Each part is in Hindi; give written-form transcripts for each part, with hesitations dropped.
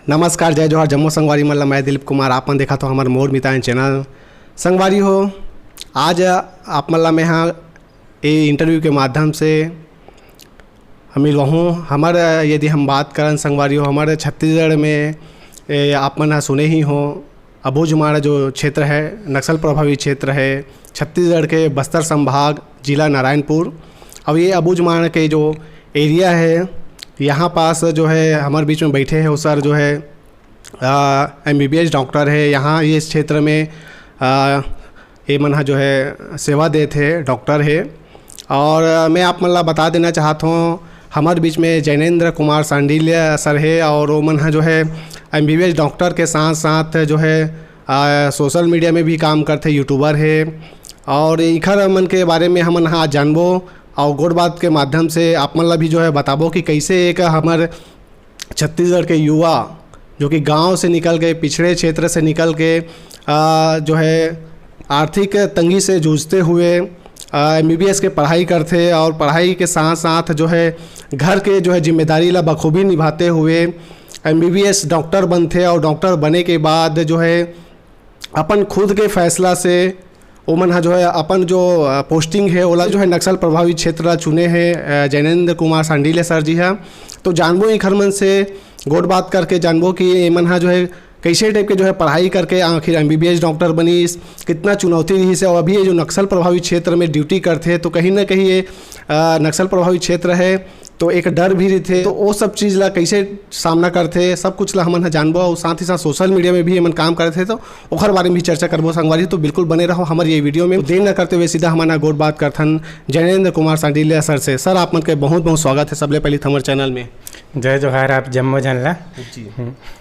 नमस्कार, जय जोहार, जम्मू संगवारी मल्ला। मैं दिलीप कुमार, आपन देखा तो हमारे मोर मितान चैनल संगवारी हो। आज आप मल्ला में यहाँ ये इंटरव्यू के माध्यम से हम रहूँ हमारे यदि हम बात करें संगवारी हो, हमारे छत्तीसगढ़ में आप मन सुने ही हो अबूझमाड़ जो क्षेत्र है, नक्सल प्रभावित क्षेत्र है छत्तीसगढ़ के बस्तर संभाग, जिला नारायणपुर। अब ये अबूझमाड़ के जो एरिया है, यहाँ पास जो है हमारे बीच में बैठे हैं वो सर जो है MBBS डॉक्टर है। यहाँ ये इस क्षेत्र में ये मन जो है सेवा देते थे, डॉक्टर है। और मैं आप मतलब बता देना चाहता हूँ, हमारे बीच में जैनेन्द्र कुमार सांडिल्या सर है और वो मन जो है MBBS डॉक्टर के साथ साथ जो है सोशल मीडिया में भी काम करते, यूट्यूबर है। और इखर मन के बारे में हम आज जानबो और गोड़ बात के माध्यम से आप मतलब भी जो है बताबो कि कैसे एक हमारे छत्तीसगढ़ के युवा जो कि गांव से निकल के, पिछड़े क्षेत्र से निकल के जो है आर्थिक तंगी से जूझते हुए MBBS के पढ़ाई करते और पढ़ाई के साथ साथ जो है घर के जो है जिम्मेदारी ला बखूबी निभाते हुए MBBS डॉक्टर बनते और डॉक्टर बने के बाद जो है अपन खुद के फैसला से ओमन जो है अपन जो पोस्टिंग है ओला जो है नक्सल प्रभावित क्षेत्र चुने हैं जैनेन्द्र कुमार सांडिल्या सर जी है। तो जानबो ही खरमन से गोड़ बात करके जानबो कि एमन जो है कैसे टाइप के जो है पढ़ाई करके आखिर MBBS डॉक्टर बनी, कितना चुनौती रही से। और अभी ये जो नक्सल प्रभावित क्षेत्र में ड्यूटी करते हैं तो कहीं ना कहीं ये नक्सल प्रभावित क्षेत्र है तो एक डर भी रहते, तो वो सब चीज़ ला कैसे सामना करते सब कुछ ला हमन जानबो। और साथ ही साथ सोशल मीडिया में भी हमन काम करते तो ओखर बारे में भी चर्चा करबो संगवारी। तो बिल्कुल बने रहो हमारे ये वीडियो में। देर न करते हुए सीधा हमारा गोड़ बात करथन जैनेन्द्र कुमार सांडिल्या सर से। सर आप मन के बहुत बहुत स्वागत है सबले पहले हमारे चैनल में। जय जोहार, आप जम्मू जानला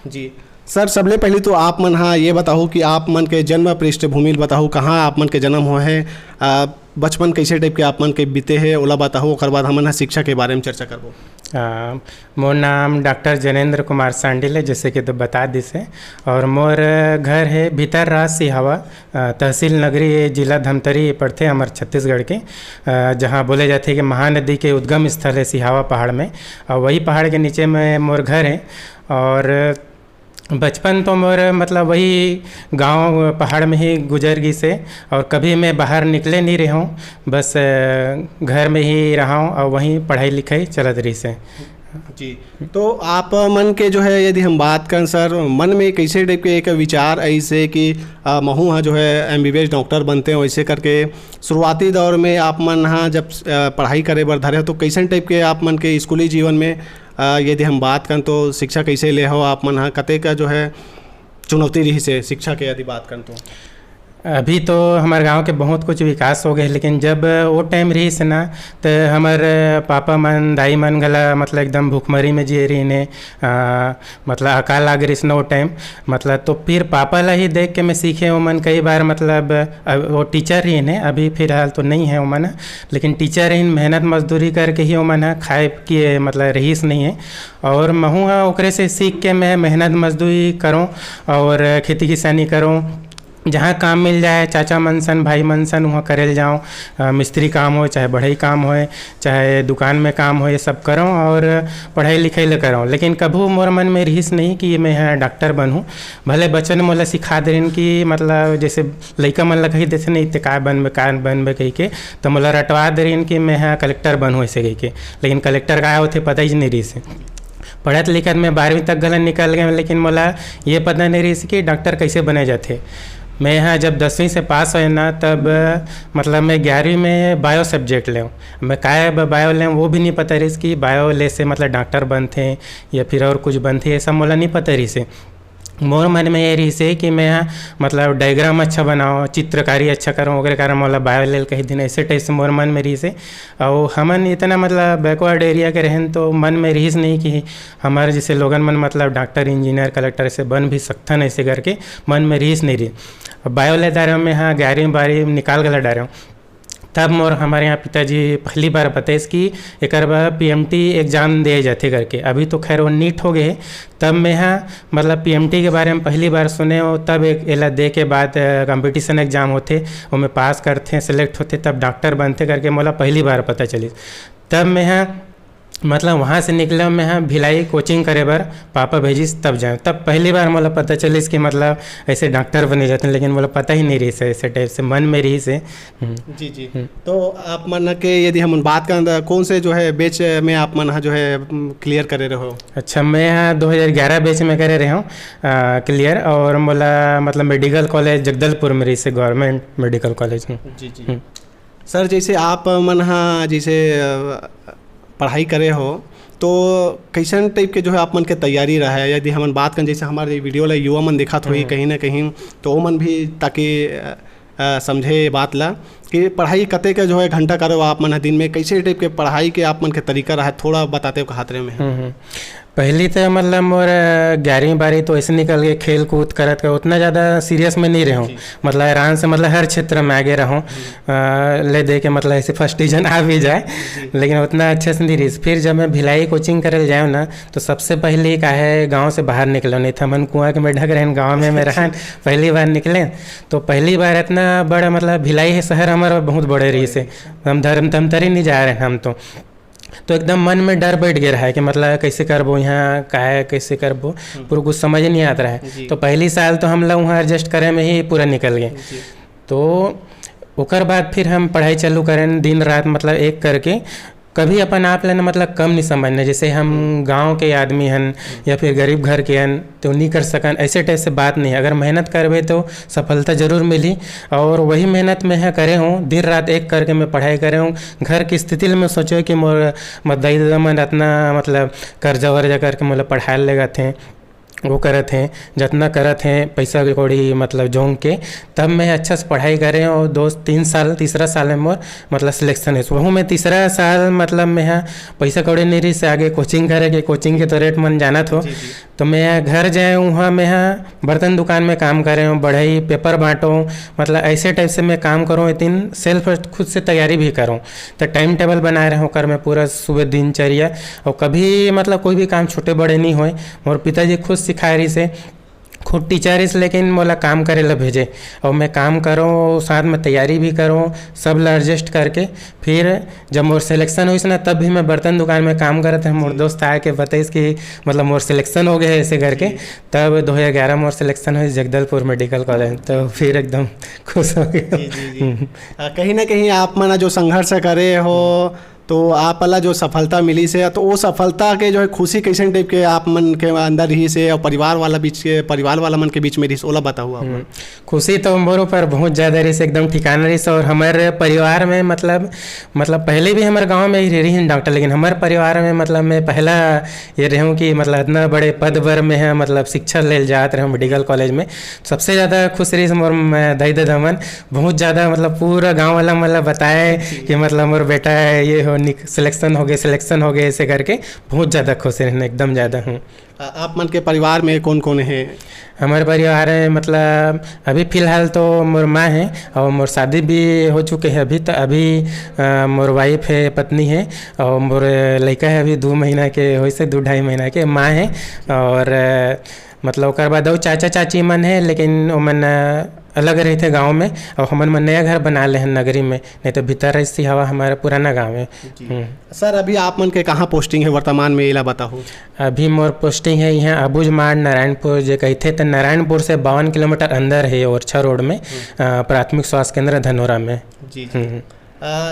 जी सर, सबले पहले तो आप मन हाँ ये बताओ कि आप मन के जन्म पृष्ठभूमि बताओ, कहाँ आप मन के जन्म हुआ है, बचपन कैसे टाइप के आप मन के बीते हैं ओला बताओ। और बाद हमन शिक्षा के बारे में चर्चा करबो। मोर नाम डॉक्टर जैनेन्द्र कुमार सांडिल्या जैसे कि तो बता दिसे। और मोर घर है भीतर राज सिहावा, तहसील नगरी, जिला धमतरी पड़ते हमारे छत्तीसगढ़ के, जहाँ बोले जाते हैं कि महानदी के उद्गम स्थल है सिहावा पहाड़ में, और वही पहाड़ के नीचे में मोर घर है। और बचपन तो मोर मतलब वही गांव पहाड़ में ही गुजर गई से, और कभी मैं बाहर निकले नहीं रहा हूँ, बस घर में ही रहा हूँ और वहीं पढ़ाई लिखाई चलत रही से। जी, तो आप मन के जो है यदि हम बात करें सर, मन में कैसे टाइप के एक विचार ऐसे कि महू हाँ जो है MBBS डॉक्टर बनते हैं, वैसे करके शुरुआती दौर में आप मन हाँ जब पढ़ाई करे बर धरे तो कैसे टाइप के आप मन के स्कूली जीवन में यदि हम बात करें तो शिक्षा कैसे ले हो आप मन हाँ, कते का जो है चुनौती रही से शिक्षा के यदि बात करें तो? अभी तो हमारे गांव के बहुत कुछ विकास हो गए, लेकिन जब वो टाइम रही से ना तो हमारे पापा मन दाई मन गला मतलब एकदम भूखमरी में जी रही ने, मतलब अकाल लाग रही से ना वो टाइम मतलब। तो फिर पापा ला ही देख के मैं सीखे वो मन कई बार मतलब वो टीचर रही ने, अभी फिलहाल तो नहीं है वो मन, लेकिन टीचर रही मेहनत मजदूरी करके ही वो मन खाए कि मतलब रहीस नहीं है। और महू ओकरे से सीख के मैं मेहनत मजदूरी करूँ और खेती किसानी करूँ, जहाँ काम मिल जाए चाचा मनसन भाई मनसन वहाँ करे जाऊँ, मिस्त्री काम हो चाहे बढ़ई काम हो चाहे दुकान में काम हो, ये सब करूँ और पढ़ाई लिखाई ले करूँ। लेकिन कभी मोर मन में रहीस नहीं कि मैं डॉक्टर बनूँ। भले बच्चन मोला सिखा देन कि मतलब जैसे लइका मन ला कही देते नहीं तो का बनबे कही के, तो मोला रटवा देन कि मैं कलेक्टर बनूँ ऐसे कही के। लेकिन कलेक्टर का होते पता ही नहीं रही से। पढ़त लिखत में 12वीं तक गलत निकल गए, लेकिन मोला ये पता नहीं रही कि डॉक्टर कैसे बने जाते। मैं यहाँ जब 10वीं से पास हुए ना तब मतलब मैं 11वीं में बायो सब्जेक्ट ले, मैं काय बायो लें वो भी नहीं पता रही कि बायो ले से मतलब डॉक्टर बनते या फिर और कुछ बनते, ये सब मोला नहीं पता रही से। मोर मन में ये रही से कि मैं मतलब डायग्राम अच्छा बनाओ, चित्रकारी अच्छा करूँ, वगैरह कारण मोला बायो ले कहीं दिन ऐसे टाइप से मोर मन में रही से। और हमन इतना मतलब बैकवर्ड एरिया के रहन तो मन में रहीस नहीं कि हमारे जैसे लोगन मन मतलब डॉक्टर इंजीनियर कलेक्टर ऐसे बन भी सकथन, ऐसे करके मन में रहीस नहीं रही। बायो ले डारे में हाँ 11वीं 12वीं निकाल गला डारे, तब मोर हमारे यहाँ पिताजी पहली बार बताइस कि एक बार PMT एग्ज़ाम दिए जाते करके। अभी तो खैर वो नीट हो गए, तब मैं यहाँ मतलब PMT के बारे में पहली बार सुने हो। तब एक एला दे के बाद कंपटीशन एग्ज़ाम होते, वो में पास करते सेलेक्ट होते तब डॉक्टर बनते करके मोला पहली बार पता चली। तब मैं यहाँ मतलब वहाँ से निकला मैं हाँ भिलाई कोचिंग करे बर पापा भेजिस तब जाऊँ, तब पहली बार मोला पता चलिस कि मतलब ऐसे डॉक्टर बने जाते हैं, लेकिन मोला पता ही नहीं रही से ऐसे टाइप से मन में रही से। जी जी। तो आप मन के यदि हम बात करें कौन से जो है बेच में आप मन जो है क्लियर करे रहो? अच्छा, मैं यहाँ 2011 बैच में करे रहा हूँ क्लियर, और मोला मतलब मेडिकल कॉलेज जगदलपुर में रही से, गवर्नमेंट मेडिकल कॉलेज में। जी जी। सर जैसे आप मन हाँ जैसे पढ़ाई करे हो तो कैसन टाइप के जो है आप मन के तैयारी रहा है? यदि हम बात करें जैसे हमारे वीडियो ला युवा मन दिखत हुई कहीं ना कहीं, तो वो मन भी ताकि समझे बात ला कि पढ़ाई कते के जो है घंटा करो आप मन दिन में, कैसे टाइप के पढ़ाई के आप मन के तरीका रहा है, थोड़ा बताते हो खातरे में। पहली तो मतलब मोर 11वीं 12वीं तो ऐसे निकल गए खेल कूद करत के, उतना ज़्यादा सीरियस में नहीं रहूँ, मतलब आराम से मतलब हर क्षेत्र में आगे रहूँ, ले दे के मतलब ऐसे फर्स्ट डिवीजन आ भी जाए, लेकिन उतना अच्छे से नहीं रही। फिर जब मैं भिलाई कोचिंग करे जाऊँ ना, तो सबसे पहले का है गाँव से बाहर निकलो, नहीं था मन कुआँ के में ढक रहे गाँव में रहा पहली बार निकले, तो पहली बार इतना बड़ा मतलब भिलाई है शहर हमारा बहुत बड़े रही से, हम धमतरी नहीं जा रहे हैं हम तो एकदम मन में डर बैठ गया है कि मतलब कैसे करबो यहाँ का है, कैसे करबो, पूरा कुछ समझ नहीं आता रहा है। तो पहली साल तो हम लोग वहाँ एडजस्ट करे में ही पूरा निकल गए। तो ओकर बाद फिर हम पढ़ाई चालू करें दिन रात मतलब एक करके, कभी अपन आप लेना मतलब कम नहीं समझना, जैसे हम गांव के आदमी हन या फिर गरीब घर के हन तो नहीं कर सकन, ऐसे टाइप से बात नहीं है। अगर मेहनत करबे तो सफलता जरूर मिली, और वही मेहनत में है करे हूँ, दिन रात एक करके मैं पढ़ाई करे हूँ। घर की स्थिति में सोचो कि मोर दाई दादा मन इतना मतलब कर्जा वर्जा करके मतलब पढ़ाए लगा थे, वो करत हैं जितना करत हैं पैसा कौड़ी मतलब जोंग के, तब मैं अच्छा से पढ़ाई करें। और 2-3 साल तीसरा साल में मोर मतलब सिलेक्शन है, वह मैं तीसरा साल मतलब मैं यहाँ पैसा कौड़ी नहीं रही से आगे कोचिंग करे के, कोचिंग के तो रेट मन जाना था। तो मैं यहाँ घर जाए वहाँ मैं यहाँ बर्तन दुकान में काम कर रहा हूँ, बढ़ई पेपर बाँटूँ, मतलब ऐसे टाइप से मैं काम करूँ। इतनी सेल्फ खुद से तैयारी भी करूँ, तो टाइम टेबल बनाए रहूँ कर मैं पूरा सुबह दिनचर्या, और कभी मतलब कोई भी काम छोटे बड़े नहीं होए। मोर पिताजी खुद सिखाए रही से, खुद टीचर इस, लेकिन मोला काम करे ला भेजे, और मैं काम करूँ साथ में तैयारी भी करूँ, सब ला एडजस्ट करके। फिर जब मोर सिलेक्शन हुई ना, तब भी मैं बर्तन दुकान में काम करते थे। मोर दोस्त आए के बताइस कि मतलब मोर सिलेक्शन हो गए ऐसे करके, तब 2011 मोर सिलेक्शन हुई जगदलपुर मेडिकल कॉलेज, तो फिर एकदम खुश हो गया। कहीं ना कहीं आप मना जो संघर्ष करे हो तो आप वाला जो सफलता मिली से, तो वो सफलता के जो है खुशी कैसे टाइप के आप मन के अंदर ही से, और परिवार वाला बीच के परिवार वाला मन के बीच में रही, ओला बताओ आप। खुशी तो मोर ऊपर बहुत ज़्यादा रही से, एकदम ठिकाना रही से। और हमारे परिवार में मतलब पहले भी हमारे गांव में ही रही डॉक्टर, लेकिन हमारे परिवार में मतलब मैं पहला ये रहूँ कि मतलब इतना बड़े पद पर में है मतलब शिक्षा ले जाते रहे मेडिकल कॉलेज में। सबसे ज़्यादा खुश रही से मोर दाई दादा मन, बहुत ज़्यादा मतलब पूरा गाँव वाला मतलब बताए कि मतलब मोर बेटा है ये सिलेक्शन हो गए ऐसे करके, बहुत ज़्यादा खुश रहने एकदम ज़्यादा हूँ। आप मन के परिवार में कौन कौन है? हमारे परिवार में मतलब अभी फ़िलहाल तो मोर माँ है, और मोर शादी भी हो चुके हैं अभी, तो अभी मोर वाइफ है, पत्नी है, और मोर लड़का है अभी 2 महीना के हो से 2-2.5 महीना के, माँ है। और मतलब ओकर बाद चाचा चाची मन है, लेकिन वो मन अलग रहे थे गांव में, और हमन में नया घर बना ले हैं नगरी में, नहीं तो भीतर रही हवा हमारा पुराना गांव है। सर अभी आप मन के कहाँ पोस्टिंग है वर्तमान में, इला बताओ। अभी मोर पोस्टिंग है यहाँ अबूझमाड़ नारायणपुर, जो कहते तो नारायणपुर से 52 किलोमीटर अंदर है ओरछा रोड में, प्राथमिक स्वास्थ्य केंद्र धनोरा में। जी।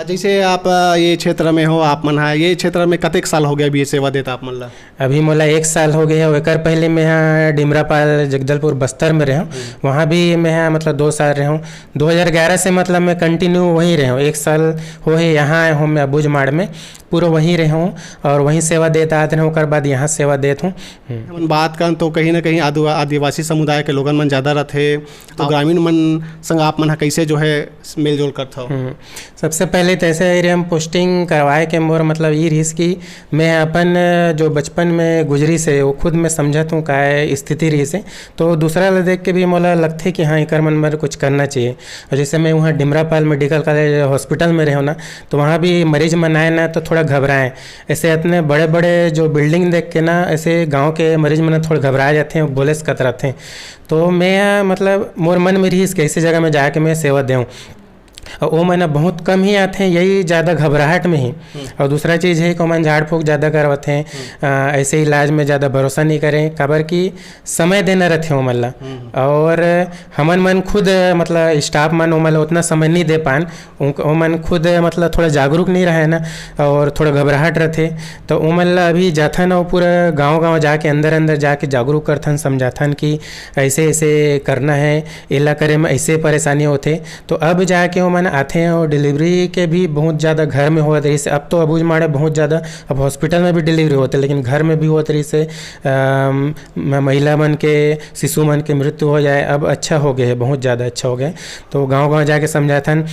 जैसे आप ये क्षेत्र में हो, आप मन ये क्षेत्र में कतेक साल हो गया अभी ये सेवा देता आप मन ला? अभी मोला 1 साल हो गया है। एक पहले मैं यहाँ डिमरापाल जगदलपुर बस्तर में रहा हूँ, वहाँ भी मैं यहाँ मतलब 2 साल रहा हूँ। 2011 से मतलब मैं कंटिन्यू वहीं रहा हूँ, 1 साल हो है यहाँ आया हूँ मैं अबूझमाड़ में, पूरा वहीं रहा हूँ और वहीं सेवा देता आते रहूँ। ओकर बाद यहाँ सेवा देता हूँ। बात कर तो कहीं ना कहीं आदिवासी समुदाय के लोगन मन ज़्यादा रहते, तो ग्रामीण मन संग आप मन कैसे जो है मेल जोल करता हो? सबसे पहले तो ऐसे ही हम पोस्टिंग करवाए के मोर मतलब ये रही कि मैं अपन जो बचपन में गुजरी से वो खुद मैं समझत हूँ का स्थिति रही से, तो दूसरा ला देख के भी मोला लगते कि हाँ एकर मन में कुछ करना चाहिए। और जैसे मैं वहाँ डिमरापाल मेडिकल कॉलेज हॉस्पिटल में रहा ना, तो वहाँ भी मरीज मन आए ना तो थोड़ा घबराएं, ऐसे इतने बड़े बड़े जो बिल्डिंग देख के ना ऐसे गाँव के मरीज मन थोड़ा घबरा जाते हैं, बोले से कतराते हैं। तो मैं मतलब मोर मन में रही कि ऐसी जगह में जाके मैं सेवा दूँ। और वो मैंने बहुत कम ही आते हैं, यही ज़्यादा घबराहट में ही। और दूसरा चीज़ है कि मन झाड़ फूँक ज़्यादा करवाते हैं, ऐसे इलाज में ज़्यादा भरोसा नहीं करें, काबर कि समय देना रहते हो मल्ला। और हमन मन खुद मतलब स्टाफ मन मतलब उतना समय नहीं दे पान, वो मन खुद मतलब थोड़ा जागरूक नहीं रहे ना, और थोड़ा घबराहट रहते। तो वो मतलब अभी जाथन और पूरा गाँव जाके अंदर अंदर जाके जागरूक करथन, समझाथन कि ऐसे ऐसे करना है, एला करे में ऐसे परेशानी होते। तो अब जाके वो मन आते हैं, और डिलीवरी के भी बहुत ज़्यादा घर में होत रही से। अब तो अबूझ माड़े बहुत ज़्यादा, अब हॉस्पिटल में भी डिलीवरी होते, लेकिन घर में भी होत रही से महिला मन के, शिशु मन के मृत्यु हो जाए। अब अच्छा हो गए, बहुत ज़्यादा अच्छा हो गए। तो गाँव जाके समझाथन,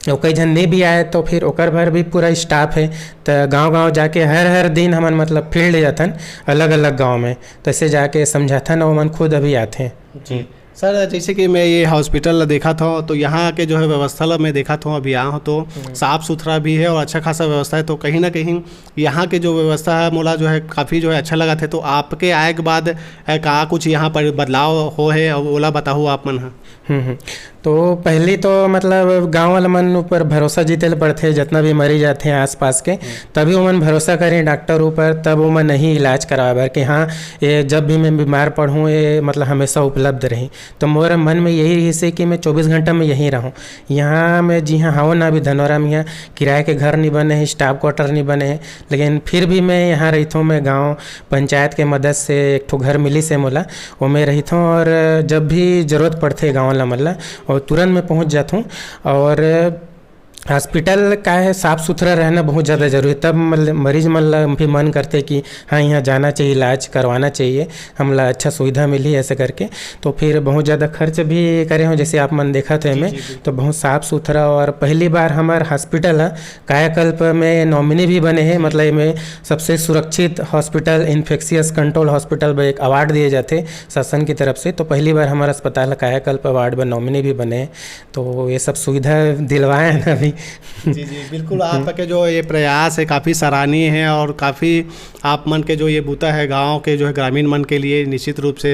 और कई जन नहीं भी आए तो फिर ओकर भर भी पूरा स्टाफ है। तो गांव जाके हर दिन हमन मतलब फील्ड जाथन अलग अलग गांव में, तो ऐसे जाके समझाथन, और मन खुद अभी आते हैं। जी सर, जैसे कि मैं ये हॉस्पिटल देखा था, तो यहाँ के जो है व्यवस्था मैं देखा था, अभी आया हूँ तो साफ़ सुथरा भी है और अच्छा खासा व्यवस्था है। तो कहीं ना कहीं यहाँ के जो व्यवस्था है मोला जो है काफ़ी जो है अच्छा लगा था। तो आपके आए के बाद कहाँ कुछ यहाँ पर बदलाव हो है, और ओला बताओ आप मन। तो पहले तो मतलब गांव वाला मन ऊपर भरोसा जीते पड़ते, जितना भी मरीज आते हैं आसपास के, तभी वो मन भरोसा करें डॉक्टर ऊपर, तब वो मन नहीं इलाज करावे कि हाँ ये जब भी मैं बीमार पड़ूँ ये मतलब हमेशा उपलब्ध रही। तो मोर मन में यही रही से कि मैं 24 घंटा में यहीं रहूँ। यहाँ मैं जी हाँ हूँ ना, अभी धनौरा में यहाँ किराए के घर नहीं बने हैं, स्टाफ क्वार्टर नहीं बने हैं, लेकिन फिर भी मैं यहाँ रही हूँ। मैं गाँव पंचायत के मदद से एक ठो घर मिली से मोला, वो मैं रही हूँ, और जब भी ज़रूरत पड़ते गाँव वाला मतलब और तुरंत मैं पहुंच जाता हूँ। और हॉस्पिटल का है साफ़ सुथरा रहना बहुत ज़्यादा जरूरी है, तब मतलब मरीज मतलब भी मन करते कि हाँ यहाँ जाना चाहिए, इलाज करवाना चाहिए, हमला अच्छा सुविधा मिली ऐसे करके। तो फिर बहुत ज़्यादा खर्च भी करे हों, जैसे आप मन देखा थे में, तो बहुत साफ़ सुथरा। और पहली बार हमारा हॉस्पिटल है कायाकल्प में नॉमिनी भी बने हैं, मतलब में सबसे सुरक्षित हॉस्पिटल, इन्फेक्शियस कंट्रोल हॉस्पिटल में एक अवार्ड दिए जाते शासन की तरफ से। तो पहली बार हमारा अस्पताल कायाकल्प अवार्ड में नॉमिनी भी बने हैं। तो ये सब सुविधा दिलवाए हैं अभी। जी बिल्कुल, आपके जो ये प्रयास है काफ़ी सराहनीय है, और काफ़ी आप मन के जो ये बूता है गांव के जो है ग्रामीण मन के लिए निश्चित रूप से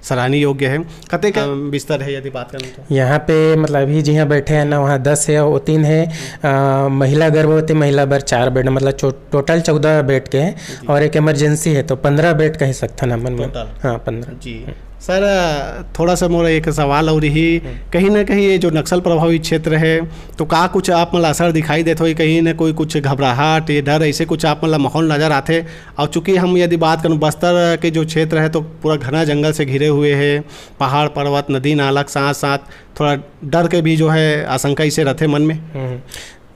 सराहनीय योग्य है। कते का बिस्तर है यदि बात करें तो? यहाँ पे मतलब अभी जहाँ बैठे हैं ना, वहाँ 10 है और 3 है महिला गर्भवती महिला बर 4 बेड, मतलब टोटल 14 बेड के हैं, और एक इमरजेंसी है तो 15 बेड का ही सकता ना मन। हाँ 15। जी सर, थोड़ा सा मोरा एक सवाल और ही, कहीं ना कहीं ये जो नक्सल प्रभावित क्षेत्र है तो का कुछ आप मतलब असर दिखाई देते हो, कहीं ना कोई कुछ घबराहट या डर ऐसे कुछ आप मतलब माहौल नज़र आते? और चूँकि हम यदि बात करूँ बस्तर के जो क्षेत्र है तो पूरा घना जंगल से घिरे हुए हैं, पहाड़ पर्वत नदी नाला के साथ साथ थोड़ा डर के भी जो है आशंका इसे रहते मन में।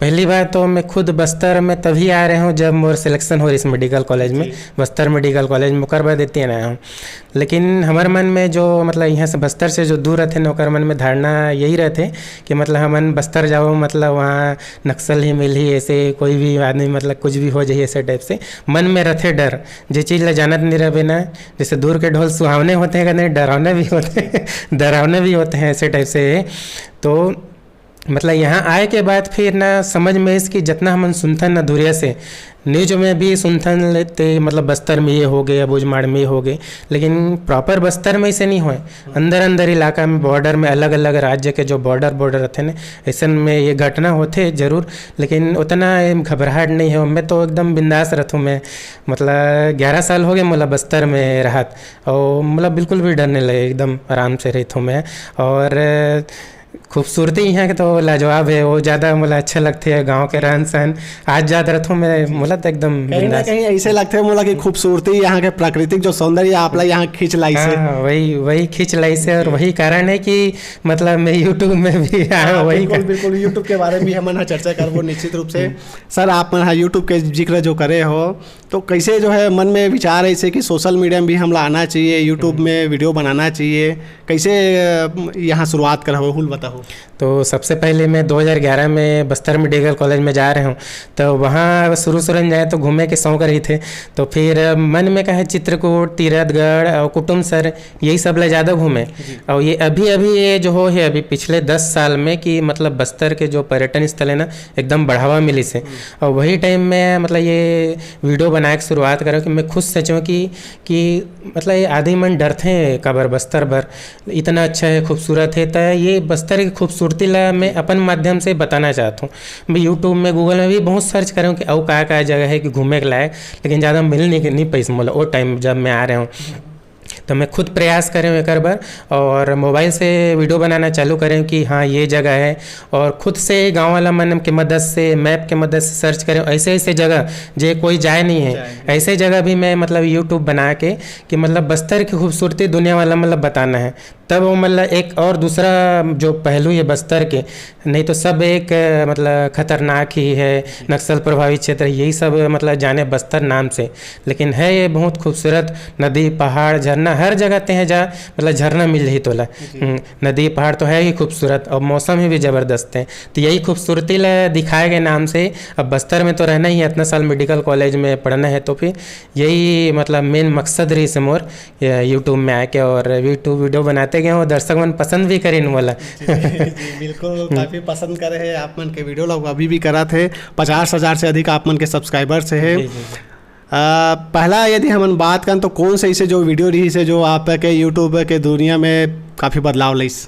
पहली बार तो मैं खुद बस्तर में तभी आ रहे हूँ जब मोर सिलेक्शन हो रही इस मेडिकल कॉलेज में, बस्तर मेडिकल कॉलेज में करवा देते हैं हूँ। लेकिन हमारे मन में जो मतलब यहाँ से बस्तर से जो दूर रहते हैं ओकर मन में धारणा यही रहते कि मतलब हमन बस्तर जाओ मतलब वहाँ नक्सल ही मिल ही, ऐसे कोई भी आदमी मतलब कुछ भी हो जाए ऐसे टाइप से मन में रहते डर। जो चीज़ ला जानत नहीं रहे ना, जैसे दूर के ढोल सुहावने होते हैं नहीं, डरावने भी होते हैं डरावने भी होते हैं ऐसे टाइप से। तो मतलब यहाँ आए के बाद फिर ना समझ में इसकी जितना हम सुनथन ना दूरिया से न्यूज में भी सुनथन लेते, मतलब बस्तर में ये हो गए, अबूझमाड़ में ये हो गए, लेकिन प्रॉपर बस्तर में ऐसे नहीं हुए। अंदर अंदर इलाका में बॉर्डर में अलग अलग राज्य के जो बॉर्डर रहते हैं ऐसे में ये घटना होते जरूर, लेकिन उतना घबराहट नहीं है। मैं तो एकदम बिंदास रहता हूँ। मैं मतलब 11 साल हो गए मतलब बस्तर में रहत, और मतलब बिल्कुल भी डर नहीं लगे, एकदम आराम से रहता हूँ मैं। और खूबसूरती यहाँ के तो लाजवाब है, वो ज़्यादा मुझे अच्छा लगते हैं गांव के रहन सहन। आज ज़्यादा रहता हूँ मैं मुला तो एकदम कहीं ना कहीं ऐसे लगते हैं मुला की खूबसूरती यहाँ के प्राकृतिक जो सौंदर्य आपला यहाँ खींच लाई से। हाँ, वही खींच लाई से, और वही कारण है कि मतलब मैं यूट्यूब में भी आया। वही बिल्कुल यूट्यूब के बारे में भी हम चर्चा करबो निश्चित रूप से। सर आप यूट्यूब के जिक्र जो करे हो तो कैसे जो है मन में विचार ऐसे कि सोशल मीडिया में भी हमला आना चाहिए, यूट्यूब में वीडियो बनाना चाहिए, कैसे यहाँ शुरुआत करा हो बताओ? तो सबसे पहले मैं 2011 में बस्तर मेडिकल कॉलेज में जा रहे हूँ, तो वहाँ शुरू में जाए तो घूमे के शौक रही थे। तो फिर मन में कहे चित्रकूट, तीरथगढ़ और कुटुम्बसर यही सब ले ज़्यादा घूमे। और ये अभी ये जो हो है अभी पिछले 10 साल में कि मतलब बस्तर के जो पर्यटन स्थल है ना एकदम बढ़ावा मिली से। और वही टाइम में मतलब ये वीडियो बना के शुरुआत करो कि मैं खुद सोचूँ कि मतलब ये आधे मन डरते हैं कबर बस्तर भर इतना अच्छा है, खूबसूरत है। तो ये बस्तर की खूबसूरती ला मैं अपन माध्यम से बताना चाहता हूँ। मैं यूट्यूब में गूगल में भी बहुत सर्च करूँ कि और क्या जगह है कि घूमने के लायक, लेकिन ज़्यादा मिल नहीं पैसे मोला वो टाइम जब मैं आ रहा हूँ। तो मैं खुद प्रयास करें एक बार और मोबाइल से वीडियो बनाना चालू करें कि हाँ ये जगह है, और खुद से गांव वाला मन के मदद से मैप के मदद से सर्च करें ऐसे ऐसे जगह जो कोई जाए नहीं है, ऐसे जगह भी मैं मतलब यूट्यूब बना के कि मतलब बस्तर की खूबसूरती दुनिया वाला मतलब बताना है। तब वो मतलब एक और दूसरा जो पहलू है बस्तर के, नहीं तो सब एक मतलब खतरनाक ही है, नक्सल प्रभावित क्षेत्र, यही सब मतलब जाने बस्तर नाम से, लेकिन है ये बहुत खूबसूरत। नदी पहाड़ झरना हर जगह ते हैं जहाँ मतलब झरना मिल रही तोला। नदी पहाड़ तो है ही खूबसूरत और मौसम ही भी ज़बरदस्त है। तो यही खूबसूरती दिखाए गए नाम से अब बस्तर में तो रहना ही है, इतना साल मेडिकल कॉलेज में पढ़ना है, तो फिर यही मतलब मेन मकसद रही से मोर यूट्यूब में आके और यूट्यूब वीडियो बनाते गए और दर्शक मन पसंद भी करें वाला। बिल्कुल काफ़ी पसंद करे हैं आप मन के वीडियो लोग अभी भी करा थे। 50,000 से अधिक आप मन के सब्सक्राइबर से है। पहला यदि हम बात करें तो कौन से ऐसे जो वीडियो रही से जो आपके यूट्यूब के दुनिया में काफ़ी बदलाव लईस?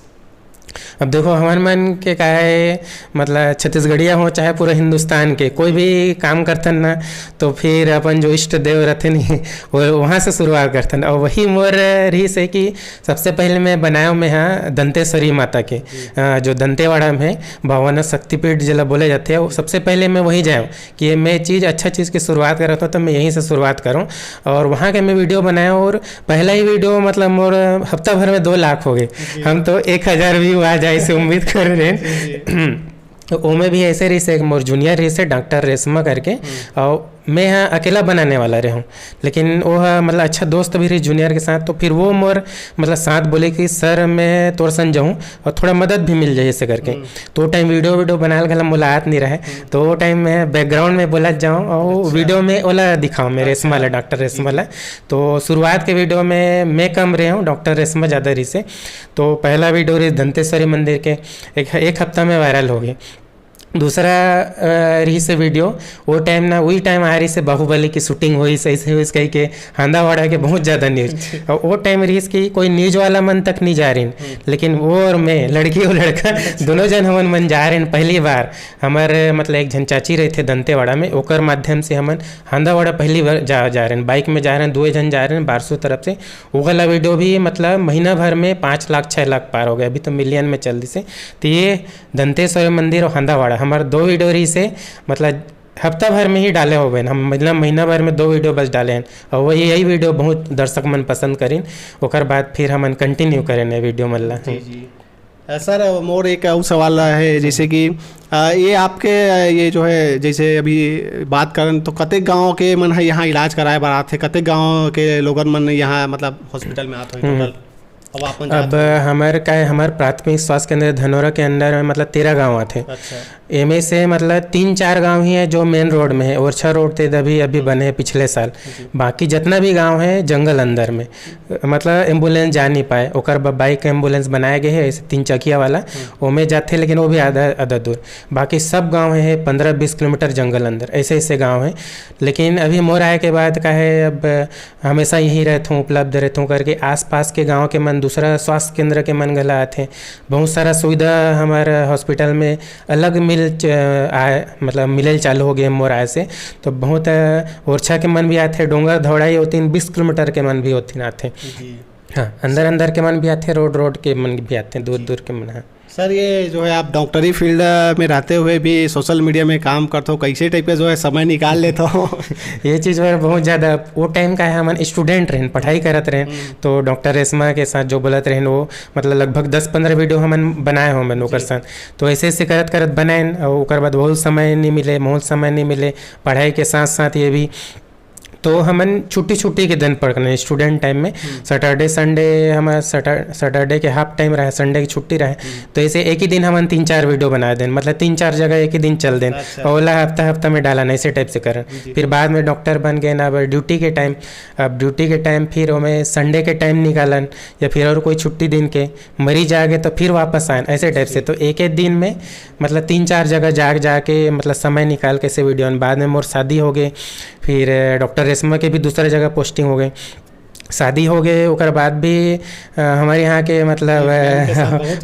अब देखो हमारे मन के का है मतलब छत्तीसगढ़िया हो चाहे पूरे हिंदुस्तान के कोई भी काम करते ना, तो फिर अपन जो इष्ट देव रहते नहीं वो वहाँ से शुरुआत करते हैं। और वही मोर रही से कि सबसे पहले मैं बनाया मैं हाँ दंतेश्वरी माता के जो दंतेवाड़ा में भवाना शक्तिपीठ जिला बोले जाते हैं, वो सबसे पहले मैं वहीं जाऊँ कि मैं चीज़ अच्छा चीज़ की शुरुआत कर रहा था, तो मैं यहीं से शुरुआत करूँ। और वहाँ के मैं वीडियो बनाया और पहला ही वीडियो मतलब मोर हफ्ता भर में 2 लाख हो गए। हम तो 1,000 व्यू आ जाए से उम्मीद कर रहे हैं। तो वो में भी ऐसे रही से एक मोर जूनियर रही से डॉक्टर रेशमा करके, और मैं यहाँ अकेला बनाने वाला रहा हूँ, लेकिन वो मतलब अच्छा दोस्त भी रही जूनियर के साथ। तो फिर वो मोर मतलब साथ बोले कि सर मैं तोर संग जाऊँ और थोड़ा मदद भी मिल जाए ऐसे करके। तो टाइम वीडियो बनाने गला मुलाकात नहीं रहे, तो वो टाइम मैं बैकग्राउंड में बोला जाऊँ और वीडियो में ओला दिखाऊँ मैं रेशमा वाला डॉक्टर रेशमा वाला। तो शुरुआत के वीडियो में मैं कम रहे हूँ, डॉक्टर रेशमा ज़्यादा रही से। तो पहला वीडियो रही दंतेश्वरी मंदिर के एक हफ्ता में वायरल हो गई। दूसरा रही से वीडियो वो टाइम ना वही टाइम आ रही से बाहुबली की शूटिंग हुई सही से हुई कही के हांदावाड़ा के बहुत ज़्यादा न्यूज़। और वो टाइम रही कि कोई न्यूज़ वाला मन तक नहीं जा रही, लेकिन वो और मैं लड़की और लड़का दोनों जन हमन मन जा रहे हैं। पहली बार हमारे मतलब एक जन चाची रहे थे दंतेवाड़ा में, ओकर माध्यम से हमन हांदावाड़ा पहली बार जा रहे हैं, बाइक में जा रहे हैं, 2 जन जा रहे हैं बारसू तरफ से। वो वाला वीडियो भी मतलब महीना भर में 5 लाख 6 लाख पार हो गया, अभी तो मिलियन में चल दी से। तो ये दंतेश्वरी मंदिर और हांदावाड़ा हमारे 2 वीडियो रही से मतलब हफ्ता भर में ही डाले हो गए हम, मतलब महीना भर में 2 वीडियो बस डाले हैं। और वही यही वीडियो बहुत दर्शक मन पसंद करें, ओकर बाद फिर हमन कंटिन्यू करें वीडियो मल्ला। सर मोर एक और सवाल है, जैसे कि ये आपके ये जो है जैसे अभी बात करें तो कतेक गांव के मन है यहाँ इलाज कराए बार आते, कतेक गांव के लोगन मन यहाँ मतलब हॉस्पिटल में आते हैं टोटल? अब हमारे का हमारे प्राथमिक स्वास्थ्य केंद्र धनौरा के अंदर में मतलब 13 गांव आते। अच्छा। एम से मतलब 3-4 गांव ही है जो मेन रोड में है, ओरछा रोड थे अभी बने हैं पिछले साल। बाकी जितना भी गांव है जंगल अंदर में मतलब एम्बुलेंस जा नहीं पाए, ओकर बाइक एम्बुलेंस बनाए गए है ऐसे 3 चकिया वाला, वो में जाते लेकिन वो भी आधा दूर। बाकी सब गाँव है 15-20 किलोमीटर जंगल अंदर, ऐसे ऐसे गाँव हैं। लेकिन अभी मोर आए के बाद का है अब हमेशा यहीं रहता हूँ, उपलब्ध रहता हूँ करके आस के गाँव के मन दूसरा स्वास्थ्य केंद्र के मन गला आते। बहुत सारा सुविधा हमारे हॉस्पिटल में अलग आए मतलब मिले चालू हो गए मोर आए से। तो बहुत ओरछा के मन भी आते, डोंगर धौड़ाई होती 20 किलोमीटर के मन भी होती आते। हाँ अंदर के मन भी आते, रोड के मन भी आते, दूर के मन। हाँ सर ये जो है आप डॉक्टरी फील्ड में रहते हुए भी सोशल मीडिया में काम करते हो, कैसे टाइप का जो है समय निकाल लेते हो? ये चीज़ में बहुत ज़्यादा वो टाइम का है हम स्टूडेंट रहें, पढ़ाई करत रहें, तो डॉक्टर रेशमा के साथ जो बोलत रहें वो मतलब लगभग 10-15 वीडियो हमन बनाए हो मैंने ओकर साथ। तो ऐसे करत बनाए और ओकर बाद बहुत समय नहीं मिले, पढ़ाई के साथ साथ ये भी तो हमन छुट्टी छुट्टी के दिन पढ़ने स्टूडेंट टाइम में सैटरडे संडे हमारा सैटरडे के हाफ टाइम रहे, संडे की छुट्टी रहे, तो ऐसे एक ही दिन हमन 3-4 वीडियो बना दें, मतलब 3-4 जगह एक ही दिन चल दें। अच्छा। और ओला हफ्ता हफ्ता में डाला ना, ऐसे टाइप से करें। फिर बाद में डॉक्टर बन गए ना, अब ड्यूटी के टाइम, अब ड्यूटी के टाइम फिर हमें संडे के टाइम निकालन या फिर और कोई छुट्टी दिन के मरीज आ गए तो फिर वापस आए, ऐसे टाइप से। तो एक एक दिन में मतलब 3-4 जगह जाके मतलब समय निकाल के ऐसे वीडियो। बाद में मोर शादी हो गई, फिर डॉक्टर रेशमा के भी दूसरे जगह पोस्टिंग हो गई, शादी हो गए, ओकर बाद भी हमारे यहाँ के मतलब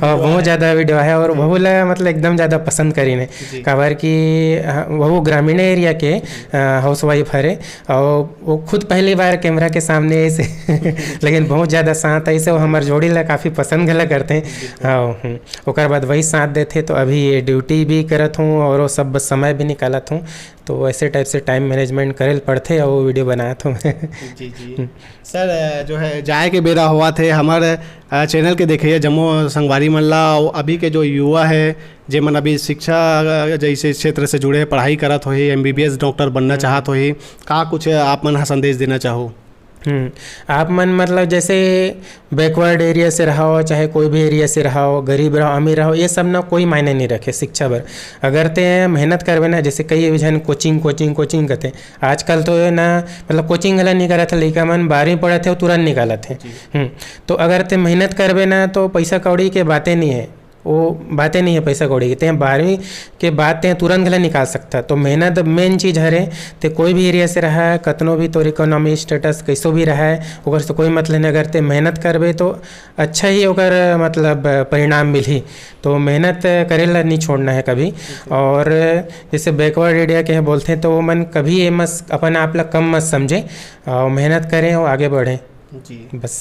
बहुत ज़्यादा वीडियो है और वह लगा मतलब एकदम ज़्यादा पसंद करी ने, काबर कि वह ग्रामीण एरिया के हाउस वाइफ हरे और वो खुद पहली बार कैमरा के सामने ऐसे लेकिन बहुत ज़्यादा साथ ऐसे वो हमारे जोड़ी ला काफ़ी पसंद गला करते हैं। हाँ, ओकर बाद वही साथ देते। तो अभी ये ड्यूटी भी करत हूँ और वो सब समय भी निकालत हूँ, तो ऐसे टाइप से टाइम मैनेजमेंट करे पड़ते और वो वीडियो बनात हूँ। जी जी सर, जो है जाए के बेरा हुआ थे हमारे चैनल के देखिए जम्मू संगवारी मल्ला, और अभी के जो युवा है जे मन अभी शिक्षा जैसे क्षेत्र से जुड़े पढ़ाई करत हो ही, MBBS डॉक्टर बनना चाहत हो ही, का कुछ आप मन संदेश देना चाहो? आप मन मतलब जैसे बैकवर्ड एरिया से रहो, चाहे कोई भी एरिया से रहो, गरीब रहो अमीर रहो, ये सब ना कोई मायने नहीं रखे शिक्षा पर। अगर ते मेहनत करवे ना, जैसे कई जन कोचिंग करते आजकल तो ना, मतलब कोचिंग गला नहीं करा था, लड़का मन 12वीं पढ़े थे वो तुरंत निकाला थे। तो अगर ते मेहनत करवे ना तो पैसा कौड़ी के बातें नहीं है, वो बातें नहीं है पैसा कौड़ी की। ते 12वीं के बाद ते तुरंत गला निकाल सकता। तो मेहनत मेन चीज़ हरे, ते कोई भी एरिया से रहा है, कतनो भी तोर इकोनॉमी स्टेटस कैसो भी रहा है, ओकर से कोई मतलब नहीं। अगर ते मेहनत करबे तो अच्छा ही ओकर मतलब परिणाम मिली। तो मेहनत करेला नहीं छोड़ना है कभी। और जैसे बैकवर्ड एरिया के बोलते हैं तो वो मन कभी ये मत अपन आप ला कम मत समझे और मेहनत करें और आगे बढ़ें जी बस।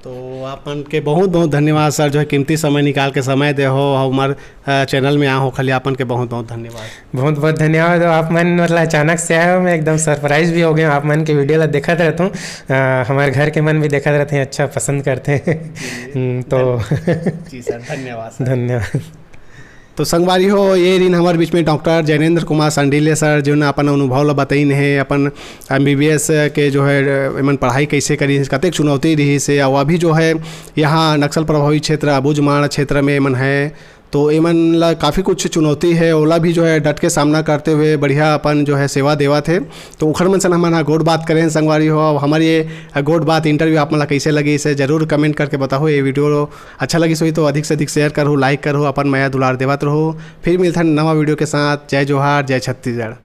तो आपन के बहुत बहुत धन्यवाद सर, जो है कीमती समय निकाल के समय दे हो हमारे चैनल में आ हो, खाली आपन के बहुत बहुत धन्यवाद। बहुत बहुत धन्यवाद। आप मन मतलब अचानक से आया हो, मैं एकदम सरप्राइज भी हो गया। आप मन के वीडियो ला देखा रहता हूँ, हमारे घर के मन भी देखा रहते हैं, अच्छा पसंद करते हैं। तो जी सर, धन्यवाद धन्यवाद। तो संगवारी हो, ये दिन हमारे बीच में डॉक्टर जैनेंद्र कुमार संडीले सर, जो ने अपन अनुभव ला बताइन है, अपन MBBS के जो है मन पढ़ाई कैसे करी, कतेक चुनौती रही से, और अभी जो है यहाँ नक्सल प्रभावित क्षेत्र अबूझमाड़ क्षेत्र में मन है, तो एमन ला काफ़ी कुछ चुनौती है, ओला भी जो है डट के सामना करते हुए बढ़िया अपन जो है सेवा देवा थे। तो उखर मन से हमारा गोड बात करें संगवारी हो, हमारी ये गोड बात इंटरव्यू आप मला कैसे लगी इसे ज़रूर कमेंट करके बताओ। ये वीडियो अच्छा लगी सोई तो अधिक से अधिक शेयर करो, लाइक करो, अपन माया दुलार देवत रहो। फिर मिलता है नवा वीडियो के साथ। जय जोहार, जय छत्तीसगढ़।